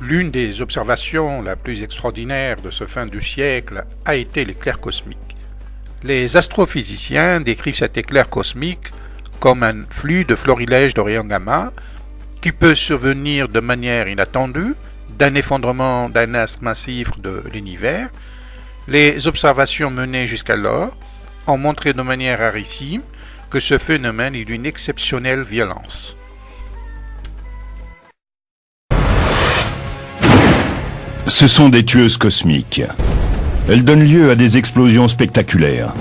L'une des observations la plus extraordinaire de ce fin du siècle a été l'éclair cosmique. Les astrophysiciens décrivent cet éclair cosmique comme un flux de florilèges de rayons gamma qui peut survenir de manière inattendue d'un effondrement d'un astre massif de l'univers. Les observations menées jusqu'alors ont montré de manière rarissime que ce phénomène est d'une exceptionnelle violence. Ce sont des tueuses cosmiques. Elles donnent lieu à des explosions spectaculaires.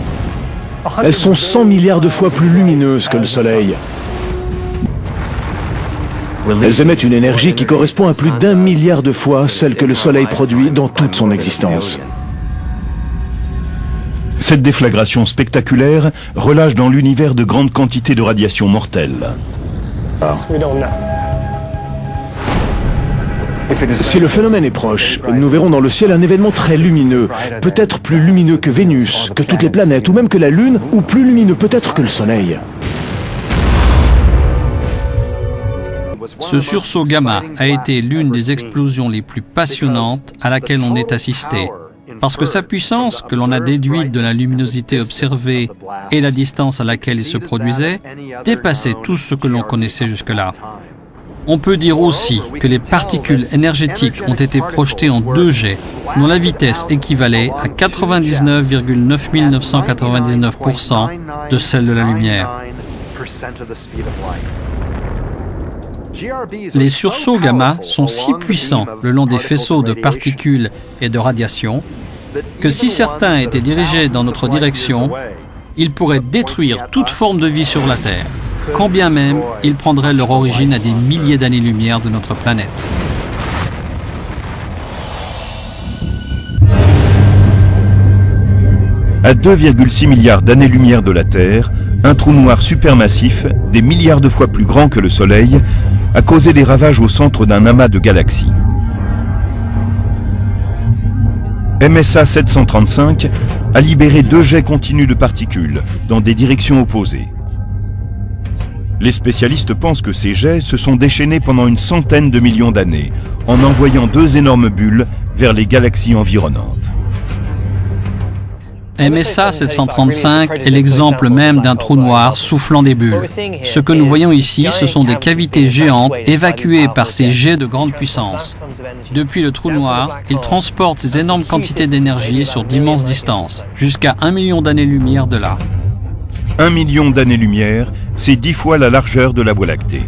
Elles sont 100 milliards de fois plus lumineuses que le Soleil. Elles émettent une énergie qui correspond à plus d'1 milliard de fois celle que le Soleil produit dans toute son existence. Cette déflagration spectaculaire relâche dans l'univers de grandes quantités de radiation mortelle. Si le phénomène est proche, nous verrons dans le ciel un événement très lumineux, peut-être plus lumineux que Vénus, que toutes les planètes, ou même que la Lune, ou plus lumineux peut-être que le Soleil. Ce sursaut gamma a été l'une des explosions les plus passionnantes à laquelle on ait assisté, parce que sa puissance, que l'on a déduite de la luminosité observée et la distance à laquelle il se produisait, dépassait tout ce que l'on connaissait jusque-là. On peut dire aussi que les particules énergétiques ont été projetées en 2 jets, dont la vitesse équivalait à 99,9999% de celle de la lumière. Les sursauts gamma sont si puissants le long des faisceaux de particules et de radiation que si certains étaient dirigés dans notre direction, ils pourraient détruire toute forme de vie sur la Terre, quand bien même ils prendraient leur origine à des milliers d'années-lumière de notre planète. À 2,6 milliards d'années-lumière de la Terre, un trou noir supermassif, des milliards de fois plus grand que le Soleil, a causé des ravages au centre d'un amas de galaxies. MSA 735 a libéré 2 jets continus de particules dans des directions opposées. Les spécialistes pensent que ces jets se sont déchaînés pendant une centaine de millions d'années, en envoyant 2 énormes bulles vers les galaxies environnantes. MSA 735 est l'exemple même d'un trou noir soufflant des bulles. Ce que nous voyons ici, ce sont des cavités géantes évacuées par ces jets de grande puissance. Depuis le trou noir, il transporte ces énormes quantités d'énergie sur d'immenses distances, jusqu'à 1 million d'années-lumière de là. 1 million d'années-lumière, c'est 10 fois la largeur de la Voie lactée.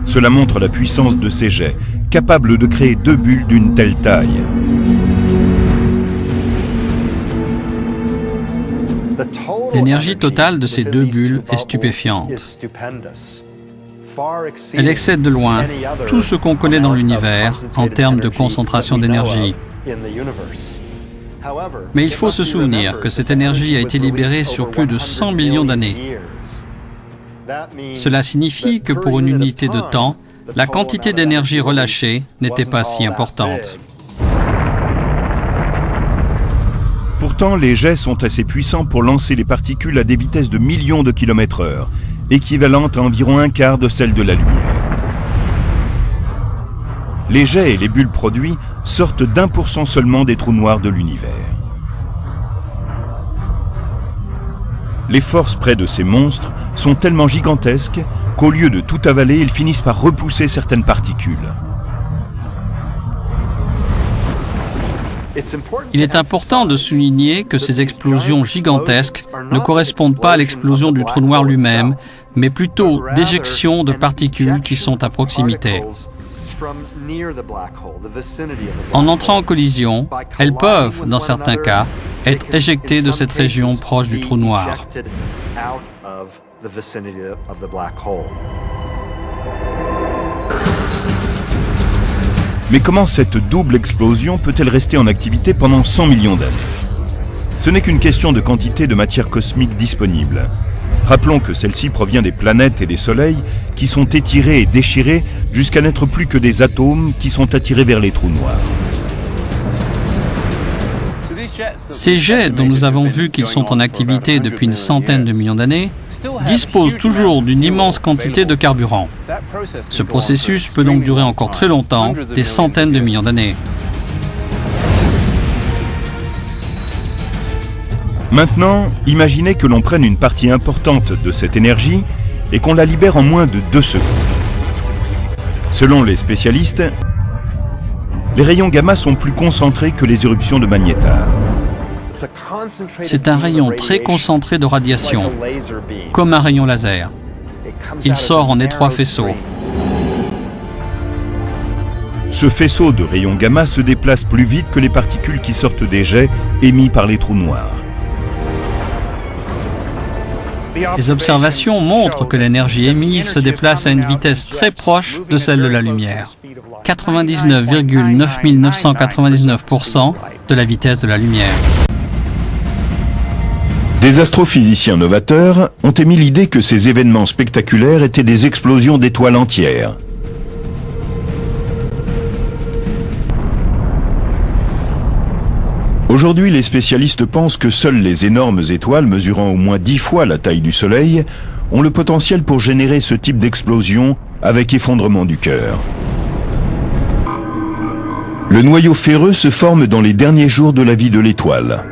Cela montre la puissance de ces jets, capables de créer 2 bulles d'une telle taille. L'énergie totale de ces 2 bulles est stupéfiante. Elle excède de loin tout ce qu'on connaît dans l'univers en termes de concentration d'énergie. Mais il faut se souvenir que cette énergie a été libérée sur plus de 100 millions d'années. Cela signifie que pour une unité de temps, la quantité d'énergie relâchée n'était pas si importante. Pourtant, les jets sont assez puissants pour lancer les particules à des vitesses de millions de km/h, équivalentes à environ un quart de celle de la lumière. Les jets et les bulles produits sortent d'1% seulement des trous noirs de l'univers. Les forces près de ces monstres sont tellement gigantesques qu'au lieu de tout avaler, ils finissent par repousser certaines particules. Il est important de souligner que ces explosions gigantesques ne correspondent pas à l'explosion du trou noir lui-même, mais plutôt d'éjections de particules qui sont à proximité. En entrant en collision, elles peuvent, dans certains cas, être éjectées de cette région proche du trou noir. Mais comment cette double explosion peut-elle rester en activité pendant 100 millions d'années? Ce n'est qu'une question de quantité de matière cosmique disponible. Rappelons que celle-ci provient des planètes et des soleils qui sont étirés et déchirés jusqu'à n'être plus que des atomes qui sont attirés vers les trous noirs. Ces jets, dont nous avons vu qu'ils sont en activité depuis une centaine de millions d'années, disposent toujours d'une immense quantité de carburant. Ce processus peut donc durer encore très longtemps, des centaines de millions d'années. Maintenant, imaginez que l'on prenne une partie importante de cette énergie et qu'on la libère en moins de 2 secondes. Selon les spécialistes, les rayons gamma sont plus concentrés que les éruptions de magnétar. C'est un rayon très concentré de radiation, comme un rayon laser. Il sort en étroits faisceaux. Ce faisceau de rayons gamma se déplace plus vite que les particules qui sortent des jets émis par les trous noirs. Les observations montrent que l'énergie émise se déplace à une vitesse très proche de celle de la lumière. 99,9999% de la vitesse de la lumière. Des astrophysiciens novateurs ont émis l'idée que ces événements spectaculaires étaient des explosions d'étoiles entières. Aujourd'hui, les spécialistes pensent que seules les énormes étoiles mesurant au moins 10 fois la taille du Soleil ont le potentiel pour générer ce type d'explosion avec effondrement du cœur. Le noyau ferreux se forme dans les derniers jours de la vie de l'étoile.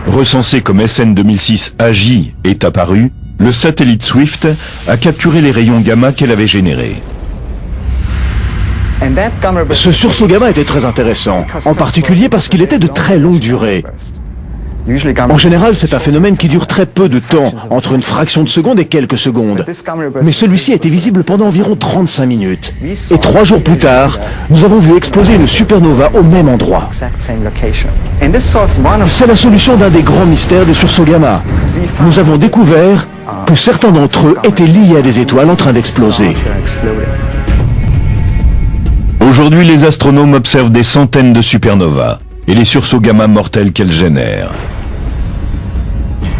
Recensé comme SN 2006 AJ est apparu, le satellite Swift a capturé les rayons gamma qu'elle avait générés. Ce sursaut gamma était très intéressant, en particulier parce qu'il était de très longue durée. En général, c'est un phénomène qui dure très peu de temps, entre une fraction de seconde et quelques secondes. Mais celui-ci a été visible pendant environ 35 minutes. Et 3 jours plus tard, nous avons vu exploser une supernova au même endroit. C'est la solution d'un des grands mystères des sursauts gamma. Nous avons découvert que certains d'entre eux étaient liés à des étoiles en train d'exploser. Aujourd'hui, les astronomes observent des centaines de supernovas et les sursauts gamma mortels qu'elles génèrent.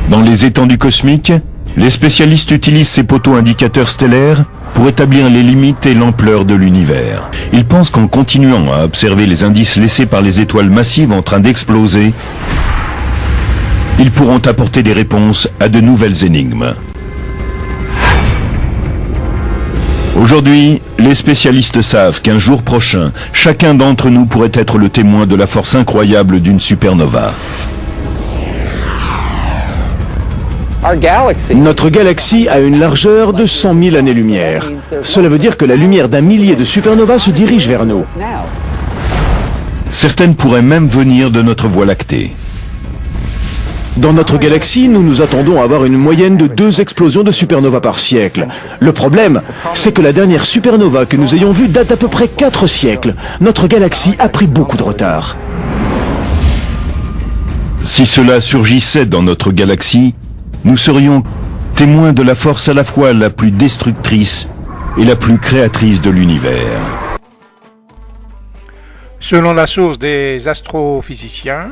Dans les étendues cosmiques, les spécialistes utilisent ces poteaux indicateurs stellaires pour établir les limites et l'ampleur de l'univers. Ils pensent qu'en continuant à observer les indices laissés par les étoiles massives en train d'exploser, ils pourront apporter des réponses à de nouvelles énigmes. Aujourd'hui, les spécialistes savent qu'un jour prochain, chacun d'entre nous pourrait être le témoin de la force incroyable d'une supernova. Notre galaxie a une largeur de 100 000 années-lumière. Cela veut dire que la lumière d'un millier de supernovas se dirige vers nous. Certaines pourraient même venir de notre Voie lactée. Dans notre galaxie, nous nous attendons à avoir une moyenne de 2 explosions de supernovas par siècle. Le problème, c'est que la dernière supernova que nous ayons vue date d'à peu près 4 siècles. Notre galaxie a pris beaucoup de retard. Si cela surgissait dans notre galaxie, nous serions témoins de la force à la fois la plus destructrice et la plus créatrice de l'univers. Selon la source des astrophysiciens,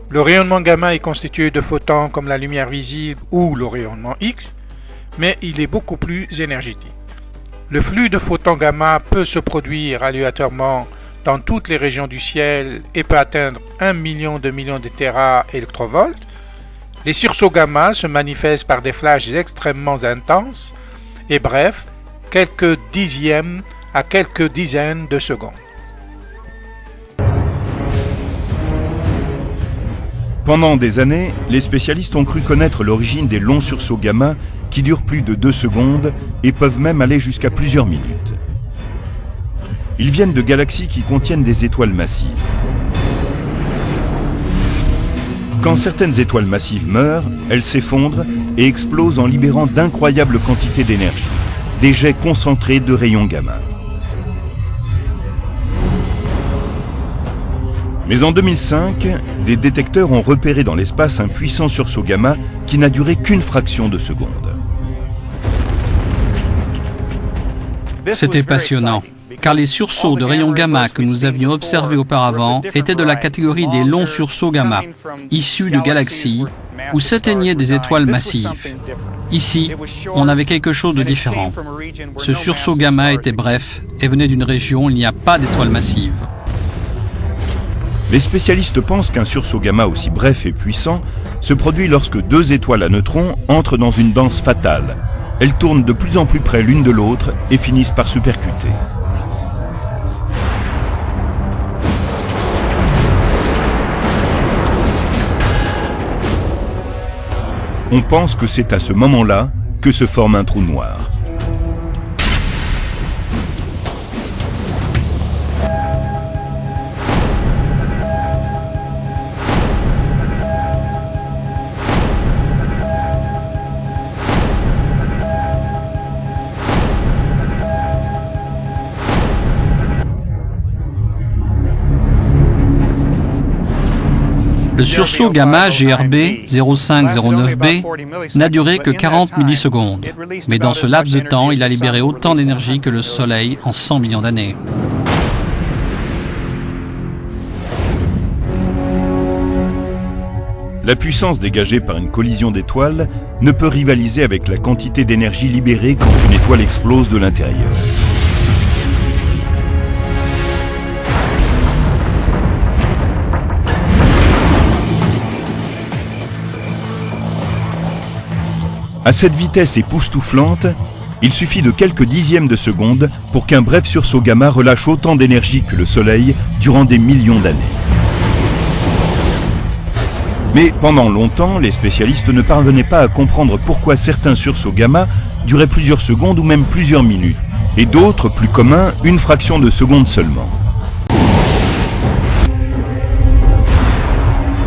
le rayonnement gamma est constitué de photons comme la lumière visible ou le rayonnement X, mais il est beaucoup plus énergétique. Le flux de photons gamma peut se produire aléatoirement dans toutes les régions du ciel et peut atteindre 1 million de téraélectrovolts. Les sursauts gamma se manifestent par des flashs extrêmement intenses et brefs, quelques dixièmes à quelques dizaines de secondes. Pendant des années, les spécialistes ont cru connaître l'origine des longs sursauts gamma qui durent plus de 2 secondes et peuvent même aller jusqu'à plusieurs minutes. Ils viennent de galaxies qui contiennent des étoiles massives. Quand certaines étoiles massives meurent, elles s'effondrent et explosent en libérant d'incroyables quantités d'énergie, des jets concentrés de rayons gamma. Mais en 2005, des détecteurs ont repéré dans l'espace un puissant sursaut gamma qui n'a duré qu'une fraction de seconde. C'était passionnant. car les sursauts de rayons gamma que nous avions observés auparavant étaient de la catégorie des longs sursauts gamma, issus de galaxies où s'éteignaient des étoiles massives. Ici, on avait quelque chose de différent. Ce sursaut gamma était bref et venait d'une région où il n'y a pas d'étoiles massives. Les spécialistes pensent qu'un sursaut gamma aussi bref et puissant se produit lorsque deux étoiles à neutrons entrent dans une danse fatale. Elles tournent de plus en plus près l'une de l'autre et finissent par se percuter. On pense que c'est à ce moment-là que se forme un trou noir. Le sursaut gamma GRB 0509b n'a duré que 40 millisecondes, mais dans ce laps de temps, il a libéré autant d'énergie que le Soleil en 100 millions d'années. La puissance dégagée par une collision d'étoiles ne peut rivaliser avec la quantité d'énergie libérée quand une étoile explose de l'intérieur. À cette vitesse époustouflante, il suffit de quelques dixièmes de seconde pour qu'un bref sursaut gamma relâche autant d'énergie que le Soleil durant des millions d'années. Mais pendant longtemps, les spécialistes ne parvenaient pas à comprendre pourquoi certains sursauts gamma duraient plusieurs secondes ou même plusieurs minutes, et d'autres, plus communs, une fraction de seconde seulement.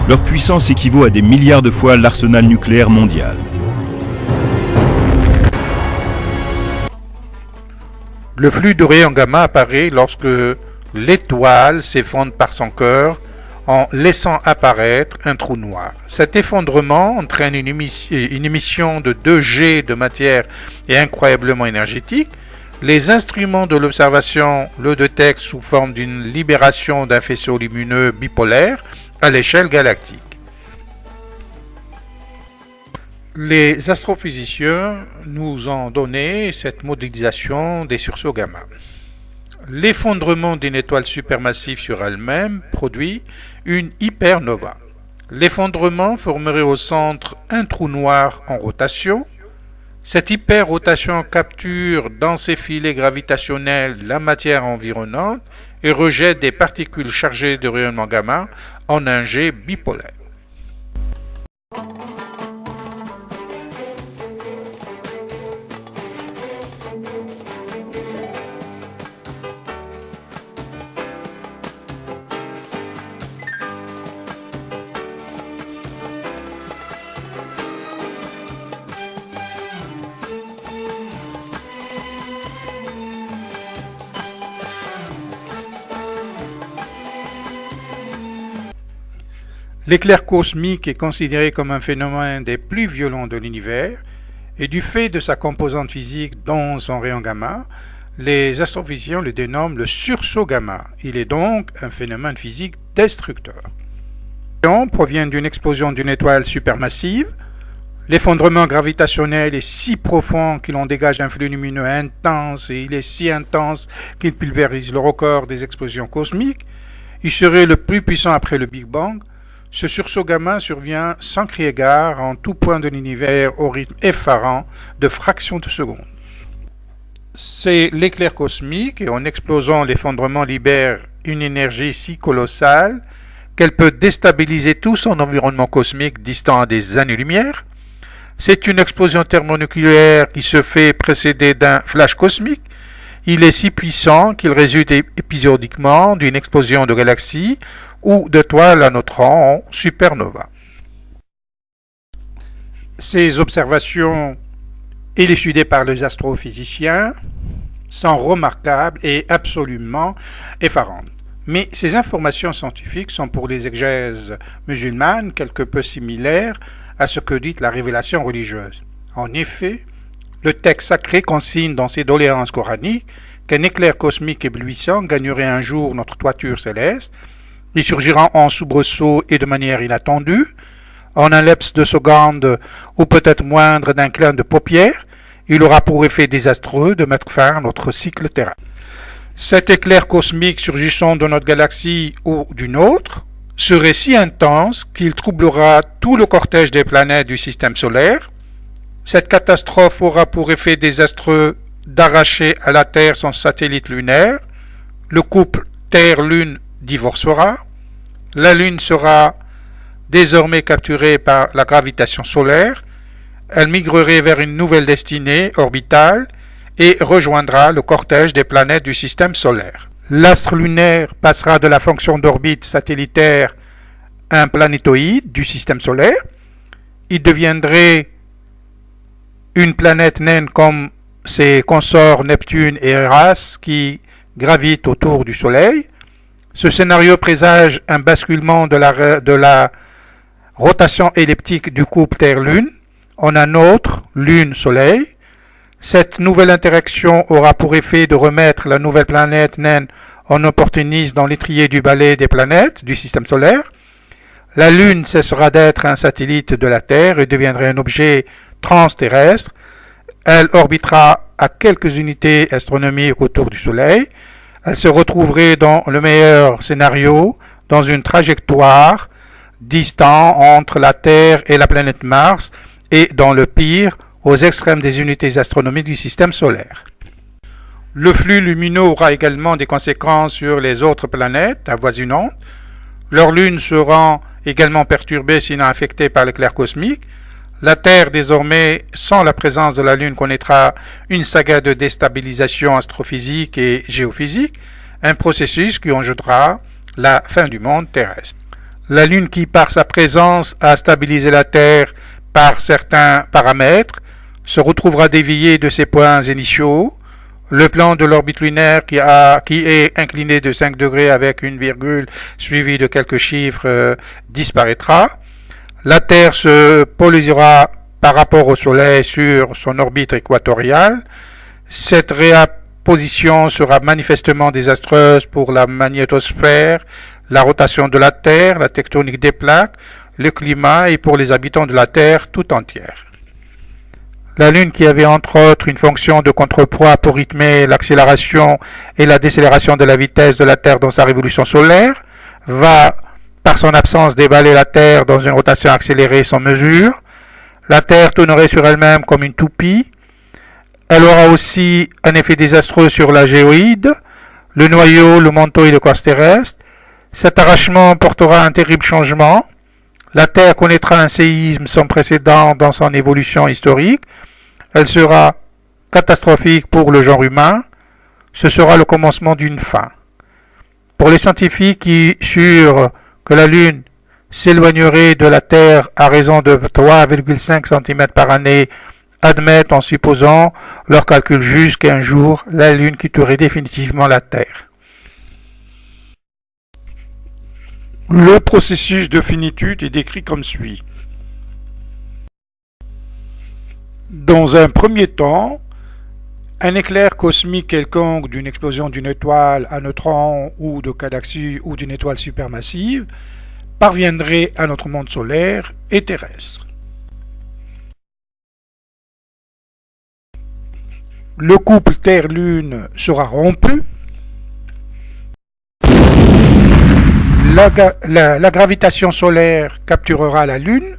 Leur puissance équivaut à des milliards de fois l'arsenal nucléaire mondial. Le flux de rayons gamma apparaît lorsque l'étoile s'effondre par son cœur en laissant apparaître un trou noir. Cet effondrement entraîne une émission de 2 G de matière et incroyablement énergétique. Les instruments de l'observation le détectent sous forme d'une libération d'un faisceau lumineux bipolaire à l'échelle galactique. Les astrophysiciens nous ont donné cette modélisation des sursauts gamma. L'effondrement d'une étoile supermassive sur elle-même produit une hypernova. L'effondrement formerait au centre un trou noir en rotation. Cette hyperrotation capture dans ses filets gravitationnels la matière environnante et rejette des particules chargées de rayonnement gamma en un jet bipolaire. L'éclair cosmique est considéré comme un phénomène des plus violents de l'univers et du fait de sa composante physique dont son rayon gamma, les astrophysiciens le dénomment le sursaut gamma. Il est donc un phénomène physique destructeur. Le rayon provient d'une explosion d'une étoile supermassive. L'effondrement gravitationnel est si profond qu'il en dégage un flux lumineux intense et il est si intense qu'il pulvérise le record des explosions cosmiques. Il serait le plus puissant après le Big Bang. Ce sursaut gamma survient sans crier gare en tout point de l'univers au rythme effarant de fractions de seconde. C'est l'éclair cosmique et en explosant l'effondrement libère une énergie si colossale qu'elle peut déstabiliser tout son environnement cosmique distant à des années-lumière. C'est une explosion thermonucléaire qui se fait précéder d'un flash cosmique. Il est si puissant qu'il résulte épisodiquement d'une explosion de galaxies ou d'étoiles à neutrons en supernova. Ces observations, élucidées par les astrophysiciens, sont remarquables et absolument effarantes. Mais ces informations scientifiques sont pour les exégèses musulmanes quelque peu similaires à ce que dit la révélation religieuse. En effet, le texte sacré consigne dans ses doléances coraniques qu'un éclair cosmique éblouissant gagnerait un jour notre toiture céleste. Il surgira en soubresaut et de manière inattendue, en un laps de seconde ou peut-être moindre d'un clin de paupière. Il aura pour effet désastreux de mettre fin à notre cycle terrestre. Cet éclair cosmique surgissant de notre galaxie ou d'une autre serait si intense qu'il troublera tout le cortège des planètes du système solaire. Cette catastrophe aura pour effet désastreux d'arracher à la Terre son satellite lunaire. Le couple Terre-Lune divorcera. La Lune sera désormais capturée par la gravitation solaire. Elle migrerait vers une nouvelle destinée orbitale et rejoindra le cortège des planètes du système solaire. L'astre lunaire passera de la fonction d'orbite satellitaire à un planétoïde du système solaire. Il deviendrait une planète naine comme ses consorts Neptune et Eras qui gravitent autour du Soleil. Ce scénario présage un basculement de la rotation elliptique du couple Terre-Lune en un autre Lune-Soleil. Cette nouvelle interaction aura pour effet de remettre la nouvelle planète naine en opportuniste dans l'étrier du balai des planètes du système solaire. La Lune cessera d'être un satellite de la Terre et deviendrait un objet transterrestre. Elle orbitera à quelques unités astronomiques autour du Soleil. Elle se retrouverait dans le meilleur scénario dans une trajectoire distante entre la Terre et la planète Mars et dans le pire aux extrêmes des unités astronomiques du système solaire. Le flux lumineux aura également des conséquences sur les autres planètes avoisinantes. Leurs lunes seront également perturbées sinon affectées par l'éclair cosmique. La Terre, désormais, sans la présence de la Lune, connaîtra une saga de déstabilisation astrophysique et géophysique, un processus qui engendrera la fin du monde terrestre. La Lune qui, par sa présence, a stabilisé la Terre par certains paramètres, se retrouvera déviée de ses points initiaux. Le plan de l'orbite lunaire qui est incliné de 5 degrés avec une virgule suivie de quelques chiffres disparaîtra. La Terre se polarisera par rapport au Soleil sur son orbite équatoriale. Cette réapposition sera manifestement désastreuse pour la magnétosphère, la rotation de la Terre, la tectonique des plaques, le climat et pour les habitants de la Terre tout entière. La Lune, qui avait entre autres une fonction de contrepoids pour rythmer l'accélération et la décélération de la vitesse de la Terre dans sa révolution solaire, va par son absence dévaler la Terre dans une rotation accélérée sans mesure. La Terre tournerait sur elle-même comme une toupie. Elle aura aussi un effet désastreux sur la géoïde, le noyau, le manteau et le corps terrestre. Cet arrachement portera un terrible changement. La Terre connaîtra un séisme sans précédent dans son évolution historique. Elle sera catastrophique pour le genre humain. Ce sera le commencement d'une fin. Pour les scientifiques qui sûrs que la Lune s'éloignerait de la Terre à raison de 3,5 cm par année, admettent en supposant leur calcul juste qu'un jour, la Lune quitterait définitivement la Terre. Le processus de finitude est décrit comme suit. Dans un premier temps, un éclair cosmique quelconque d'une explosion d'une étoile à neutrons ou de galaxie ou d'une étoile supermassive parviendrait à notre monde solaire et terrestre. Le couple Terre-Lune sera rompu. La gravitation solaire capturera la Lune.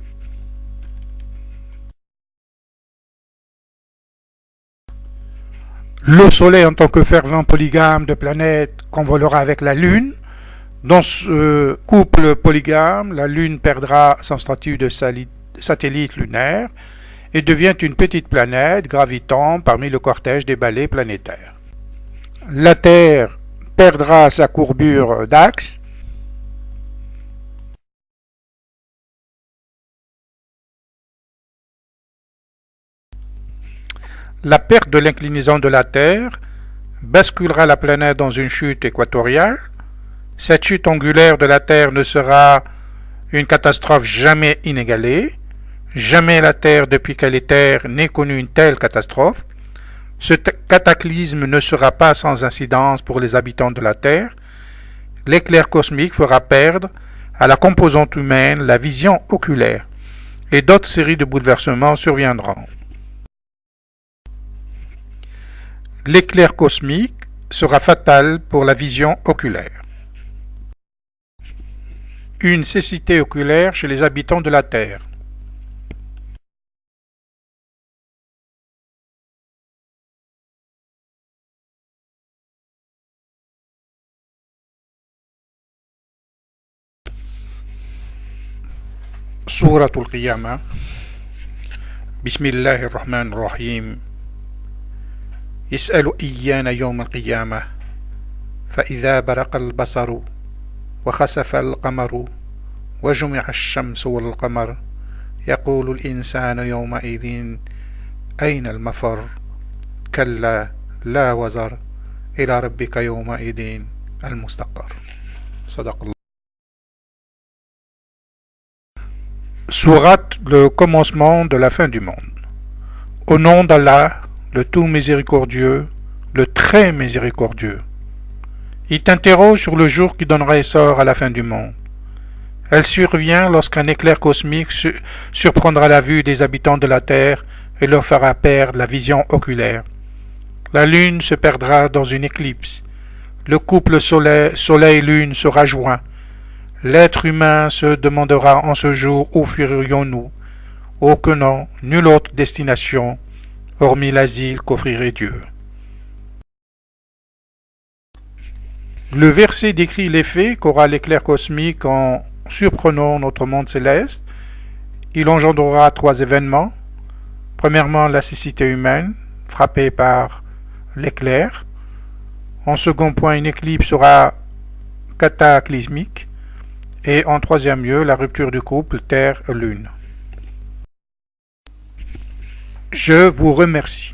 Le Soleil, en tant que fervent polygame de planètes, convolera avec la Lune. Dans ce couple polygame, la Lune perdra son statut de satellite lunaire et devient une petite planète gravitant parmi le cortège des balais planétaires. La Terre perdra sa courbure d'axe. La perte de l'inclinaison de la Terre basculera la planète dans une chute équatoriale. Cette chute angulaire de la Terre ne sera une catastrophe jamais inégalée. Jamais la Terre, depuis qu'elle est Terre, n'ait connu une telle catastrophe. Ce cataclysme ne sera pas sans incidence pour les habitants de la Terre. L'éclair cosmique fera perdre à la composante humaine la vision oculaire, et d'autres séries de bouleversements surviendront. L'éclair cosmique sera fatal pour la vision oculaire. Une cécité oculaire chez les habitants de la Terre. سورة القيامة بسم الله الرحمن الرحيم يسأل أيان يوم القيامة فإذا برق البصر وخسف القمر وجمع الشمس والقمر يقول الإنسان يومئذ أين المفر كلا لا وزر إلى ربك يومئذ المستقر صدق الله. Sourate, le commencement de la fin du monde. Au nom d'Allah, le tout miséricordieux, le très miséricordieux. Il t'interroge sur le jour qui donnera essor à la fin du monde. Elle survient lorsqu'un éclair cosmique surprendra la vue des habitants de la Terre et leur fera perdre la vision oculaire. La Lune se perdra dans une éclipse. Le couple Soleil-Lune sera joint. L'être humain se demandera en ce jour où fuirions-nous, aucun nulle autre destination, hormis l'asile qu'offrirait Dieu. Le verset décrit l'effet qu'aura l'éclair cosmique en surprenant notre monde céleste. Il engendrera 3 événements. Premièrement, la cécité humaine, frappée par l'éclair. En second point, une éclipse sera cataclysmique. Et en troisième lieu, la rupture du couple Terre-Lune. Je vous remercie.